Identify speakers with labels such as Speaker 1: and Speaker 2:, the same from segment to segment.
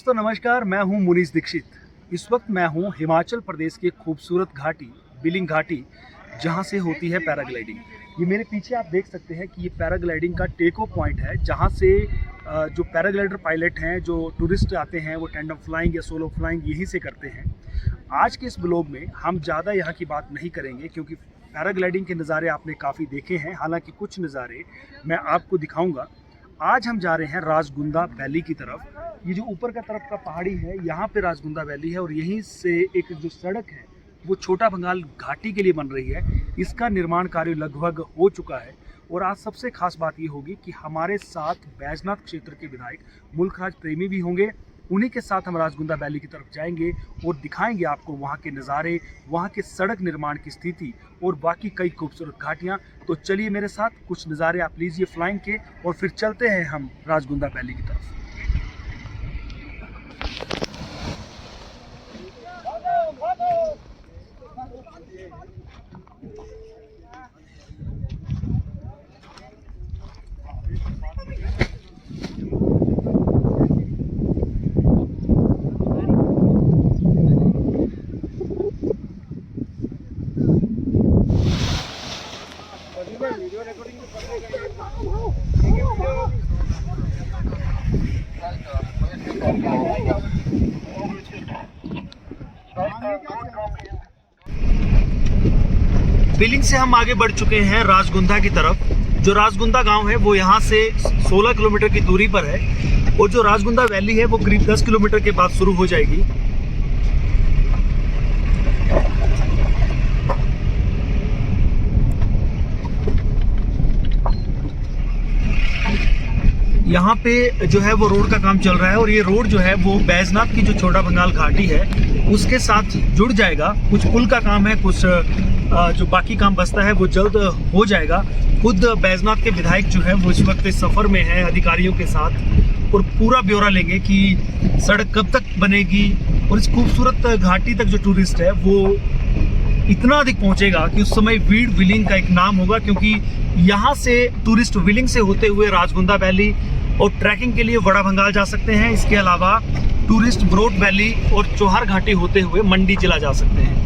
Speaker 1: दोस्तों नमस्कार, मैं हूं मुनीश दीक्षित। इस वक्त मैं हूं हिमाचल प्रदेश की खूबसूरत घाटी बिलिंग घाटी, जहां से होती है पैराग्लाइडिंग। ये मेरे पीछे आप देख सकते हैं कि ये पैराग्लाइडिंग का टेक ऑफ पॉइंट है, जहां से जो पैराग्लाइडर पायलट हैं, जो टूरिस्ट आते हैं, वो टैंडम फ्लाइंग या सोलो फ्लाइंग यहीं से करते हैं। आज के इस ब्लॉग में हम ज़्यादा यहाँ की बात नहीं करेंगे, क्योंकि पैराग्लाइडिंग के नज़ारे आपने काफ़ी देखे हैं। हालांकि कुछ नज़ारे मैं आपको दिखाऊंगा। आज हम जा रहे हैं राजगुंदा वैली की तरफ। ये जो ऊपर का तरफ का पहाड़ी है, यहाँ पे राजगुंदा वैली है, और यहीं से एक जो सड़क है वो छोटा भंगाल घाटी के लिए बन रही है। इसका निर्माण कार्य लगभग हो चुका है। और आज सबसे खास बात ये होगी कि हमारे साथ बैजनाथ क्षेत्र के विधायक मुल्कराज प्रेमी भी होंगे। उन्हीं के साथ हम राजगुंदा वैली की तरफ जाएंगे और दिखाएंगे आपको वहाँ के नज़ारे, वहाँ के सड़क निर्माण की स्थिति और बाकी कई खूबसूरत घाटियाँ। तो चलिए मेरे साथ, कुछ नज़ारे आप लीजिए फ्लाइंग के, और फिर चलते हैं हम राजगुंदा वैली की तरफ। बिलिंग से हम आगे बढ़ चुके हैं राजगुंदा की तरफ। जो राजगुंदा गांव है वो यहाँ से 16 किलोमीटर की दूरी पर है, और जो राजगुंदा वैली है वो करीब 10 किलोमीटर के बाद शुरू हो जाएगी। यहाँ पे जो है वो रोड का काम चल रहा है, और ये रोड जो है वो बैजनाथ की जो छोटा भंगाल घाटी है उसके साथ जुड़ जाएगा। कुछ पुल का काम है, कुछ जो बाकी काम बचता है वो जल्द हो जाएगा। खुद बैजनाथ के विधायक जो है वो इस वक्त इस सफ़र में है अधिकारियों के साथ, और पूरा ब्यौरा लेंगे कि सड़क कब तक बनेगी, और इस खूबसूरत घाटी तक जो टूरिस्ट है वो इतना अधिक पहुंचेगा कि उस समय वीड विलिंग का एक नाम होगा, क्योंकि यहाँ से टूरिस्ट विलिंग से होते हुए राजगुंदा वैली और ट्रैकिंग के लिए बड़ा भंगाल जा सकते हैं। इसके अलावा टूरिस्ट ब्रोड वैली और चौहार घाटी होते हुए मंडी जिला जा सकते हैं।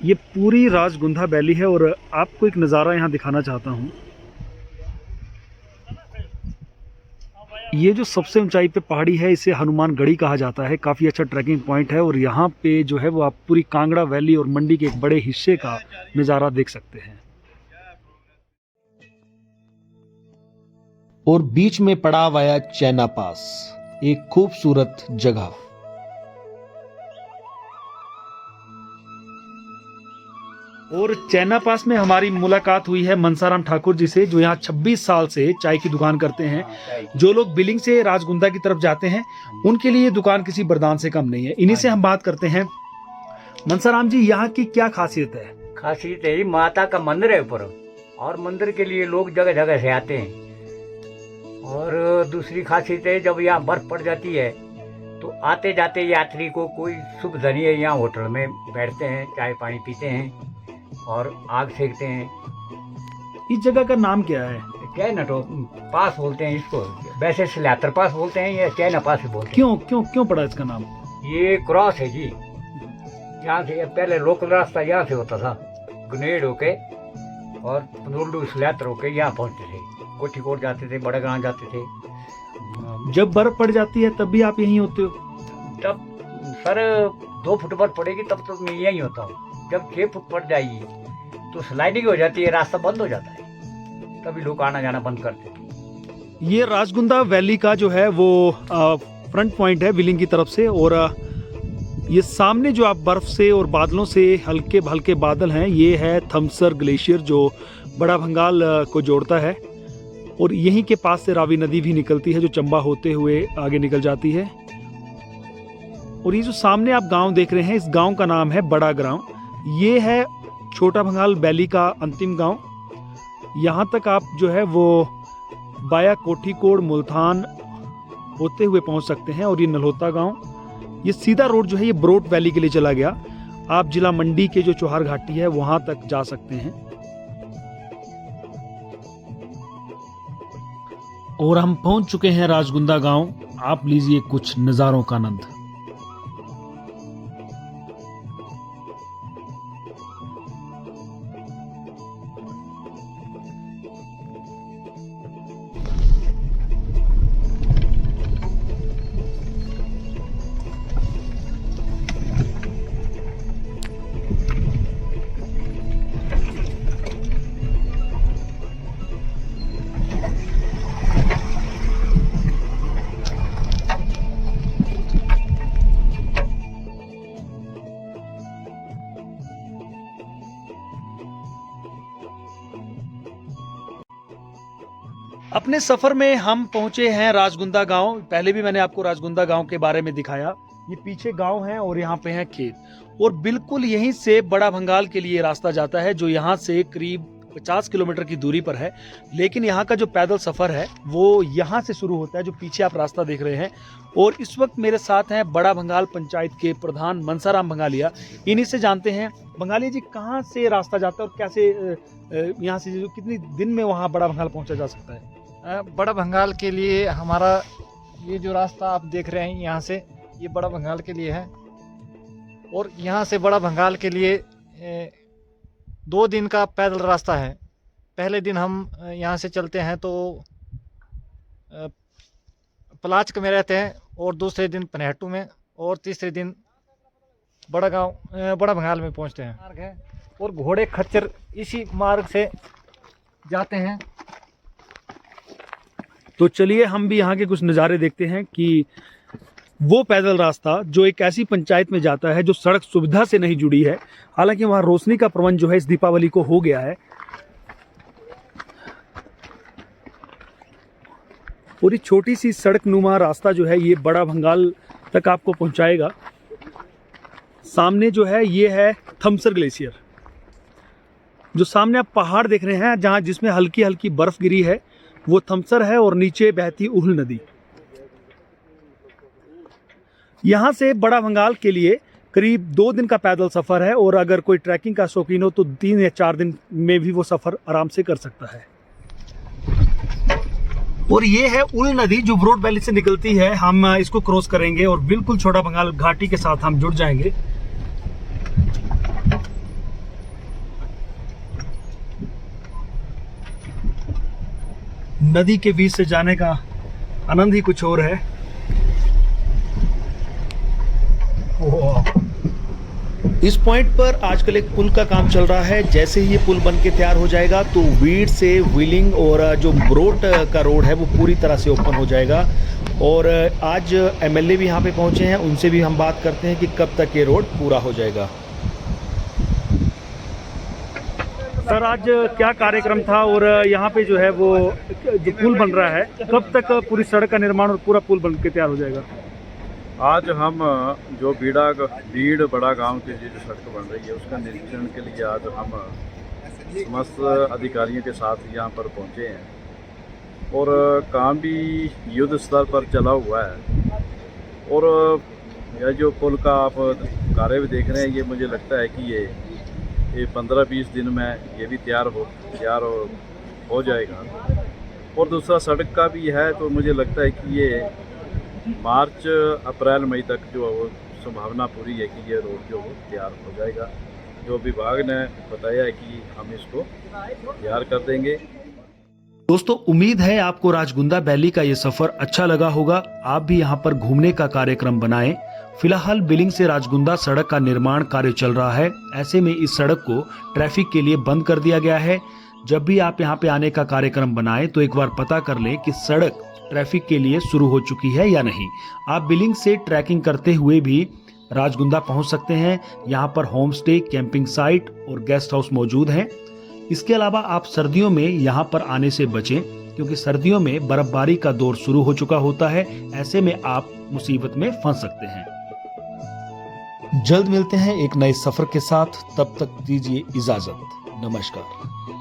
Speaker 1: ये पूरी राजगुंदा वैली है, और आपको एक नज़ारा यहाँ दिखाना चाहता हूँ। ये जो सबसे ऊंचाई पे पहाड़ी है इसे हनुमान गढ़ी कहा जाता है। काफ़ी अच्छा ट्रैकिंग पॉइंट है, और यहाँ पे जो है वो आप पूरी कांगड़ा वैली और मंडी के एक बड़े हिस्से का नज़ारा देख सकते हैं।
Speaker 2: और बीच में पड़ा हुआ चैना पास, एक खूबसूरत जगह।
Speaker 1: और चैना पास में हमारी मुलाकात हुई है मनसाराम ठाकुर जी से, जो यहाँ 26 साल से चाय की दुकान करते हैं। जो लोग बिलिंग से राजगुंदा की तरफ जाते हैं उनके लिए ये दुकान किसी वरदान से कम नहीं है। इन्हीं से हम बात करते हैं। मनसाराम जी, यहाँ की क्या खासियत है?
Speaker 3: खासियत है, माता का मंदिर है ऊपर, और मंदिर के लिए लोग जगह जगह से आते हैं। और दूसरी खासियत है, जब यहाँ बर्फ पड़ जाती है तो आते जाते यात्री को कोई सुविधा नहीं है। यहाँ होटल में बैठते हैं, चाय पानी पीते हैं और आग सेकते हैं।
Speaker 1: इस जगह का नाम क्या है?
Speaker 3: चैना पास बोलते हैं इसको, वैसे सलातर पास बोलते हैं, ये चैना पास ही बोलते हैं।
Speaker 1: क्यों क्यों क्यों पड़ा इसका नाम?
Speaker 3: ये क्रॉस है जी। यहाँ से पहले लोकल रास्ता यहाँ से होता था, गुनेड होके और पनोल्डू सलातर होके यहाँ पहुँचते थे, कोठीकोट जाते थे, बड़ागांव जाते थे।
Speaker 1: जब बर्फ पड़ जाती है तब भी आप यहीं होते हो?
Speaker 3: तब सर 2 फुट बर्फ पड़ेगी तब तो मैं यहीं होता हूँ। जब 6 फुट पड़ जाएगी तो स्लाइडिंग हो जाती है, रास्ता बंद हो जाता है, तभी लोग आना जाना बंद करते हैं।
Speaker 1: ये राजगुंदा वैली का जो है वो फ्रंट पॉइंट है बिलिंग की तरफ से, और ये सामने जो आप बर्फ से और बादलों से हल्के हल्के बादल हैं, ये है थमसर ग्लेशियर जो बड़ा भंगाल को जोड़ता है। और यहीं के पास से रावी नदी भी निकलती है, जो चंबा होते हुए आगे निकल जाती है। और ये जो सामने आप गांव देख रहे हैं, इस गांव का नाम है बड़ा ग्राम। ये है छोटा भंगाल वैली का अंतिम गांव। यहाँ तक आप जो है वो बाया कोठीकोट मुल्तान होते हुए पहुँच सकते हैं। और ये नल्होता गांव, ये सीधा रोड जो है ये ब्रोड वैली के लिए चला गया। आप जिला मंडी के जो चौहार घाटी है वहाँ तक जा सकते हैं।
Speaker 2: और हम पहुंच चुके हैं राजगुंदा गांव। आप लीजिए कुछ नज़ारों का आनंद। अपने सफर में हम पहुंचे हैं राजगुंदा गांव। पहले भी मैंने आपको राजगुंदा गांव के बारे में दिखाया। ये पीछे गांव है और यहाँ पे है खेत, और बिल्कुल यहीं से बड़ा भंगाल के लिए रास्ता जाता है, जो यहाँ से करीब 50 किलोमीटर की दूरी पर है। लेकिन यहाँ का जो पैदल सफर है वो यहाँ से शुरू होता है, जो पीछे आप रास्ता देख रहे हैं। और इस वक्त मेरे साथ हैं बड़ा भंगाल पंचायत के प्रधान मनसाराम भंगालिया। इन्हीं से जानते हैं, भंगालिया जी कहाँ से रास्ता जाता है और कैसे यहाँ से कितनी दिन में वहाँ बड़ा भंगाल पहुँचा जा सकता है?
Speaker 4: बड़ा भंगाल के लिए हमारा ये जो रास्ता आप देख रहे हैं यहाँ से, ये बड़ा भंगाल के लिए है। और यहाँ से बड़ा भंगाल के लिए 2 दिन का पैदल रास्ता है। पहले दिन हम यहाँ से चलते हैं तो पलाचक में रहते हैं, और दूसरे दिन पनहट्टू में, और तीसरे दिन बड़ा भंगाल में पहुँचते हैं। मार्ग है और घोड़े खच्चर इसी मार्ग से जाते हैं।
Speaker 1: तो चलिए हम भी यहाँ के कुछ नज़ारे देखते हैं कि वो पैदल रास्ता जो एक ऐसी पंचायत में जाता है जो सड़क सुविधा से नहीं जुड़ी है। हालांकि वहाँ रोशनी का प्रबंध जो है इस दीपावली को हो गया है, पूरी छोटी सी सड़क नुमा रास्ता जो है ये बड़ा भंगाल तक आपको पहुँचाएगा। सामने जो है ये है थमसर ग्लेशियर, जो सामने आप पहाड़ देख रहे हैं जहाँ जिसमें हल्की हल्की बर्फ गिरी है, वो थमसर है, और नीचे बहती उहल नदी। यहाँ से बड़ा भंगाल के लिए करीब 2 दिन का पैदल सफर है, और अगर कोई ट्रैकिंग का शौकीन हो तो 3 या 4 दिन में भी वो सफर आराम से कर सकता है। और ये है उहल नदी जो ब्रॉड वैली से निकलती है। हम इसको क्रॉस करेंगे और बिल्कुल छोटा भंगाल घाटी के साथ हम जुड़ जाएंगे। नदी के बीच से जाने का आनंद ही कुछ और है।
Speaker 2: इस पॉइंट पर आजकल एक पुल का काम चल रहा है। जैसे ही ये पुल बन के तैयार हो जाएगा तो वीड से व्हीलिंग और जो ब्रोड का रोड है वो पूरी तरह से ओपन हो जाएगा। और आज एमएलए भी यहाँ पे पहुँचे हैं, उनसे भी हम बात करते हैं कि कब तक ये रोड पूरा हो जाएगा।
Speaker 1: सर, आज क्या कार्यक्रम था और यहाँ पे जो है वो जो पुल बन रहा है, कब तक पूरी सड़क का निर्माण और पूरा पुल बन के तैयार हो जाएगा?
Speaker 5: आज हम जो बीड़ बड़ा गांव की जो सड़क बन रही है उसका निरीक्षण के लिए आज हम समस्त अधिकारियों के साथ यहाँ पर पहुँचे हैं, और काम भी युद्ध स्तर पर चला हुआ है। और यह जो पुल का आप कार्य भी देख रहे हैं, ये मुझे लगता है कि ये 15-20 दिन में ये भी तैयार हो जाएगा। और दूसरा सड़क का भी है, तो मुझे लगता है कि ये मार्च अप्रैल मई तक जो वो संभावना पूरी है कि ये रोड जो तैयार हो जाएगा। जो विभाग ने बताया है कि हम इसको तैयार कर देंगे।
Speaker 2: दोस्तों, उम्मीद है आपको राजगुंदा वैली का ये सफर अच्छा लगा होगा। आप भी यहाँ पर घूमने का कार्यक्रम बनाएं। फिलहाल बिलिंग से राजगुंदा सड़क का निर्माण कार्य चल रहा है। ऐसे में इस सड़क को ट्रैफिक के लिए बंद कर दिया गया है। जब भी आप यहाँ पे आने का कार्यक्रम बनाएं तो एक बार पता कर लें कि सड़क ट्रैफिक के लिए शुरू हो चुकी है या नहीं। आप बिलिंग से ट्रैकिंग करते हुए भी राजगुंदा पहुंच सकते हैं। यहाँ पर होम स्टे, कैंपिंग साइट और गेस्ट हाउस मौजूद हैं। इसके अलावा आप सर्दियों में यहाँ पर आने से बचें, क्योंकि सर्दियों में बर्फबारी का दौर शुरू हो चुका होता है। ऐसे में आप मुसीबत में फंस सकते हैं। जल्द मिलते हैं एक नए सफर के साथ, तब तक दीजिए इजाजत। नमस्कार।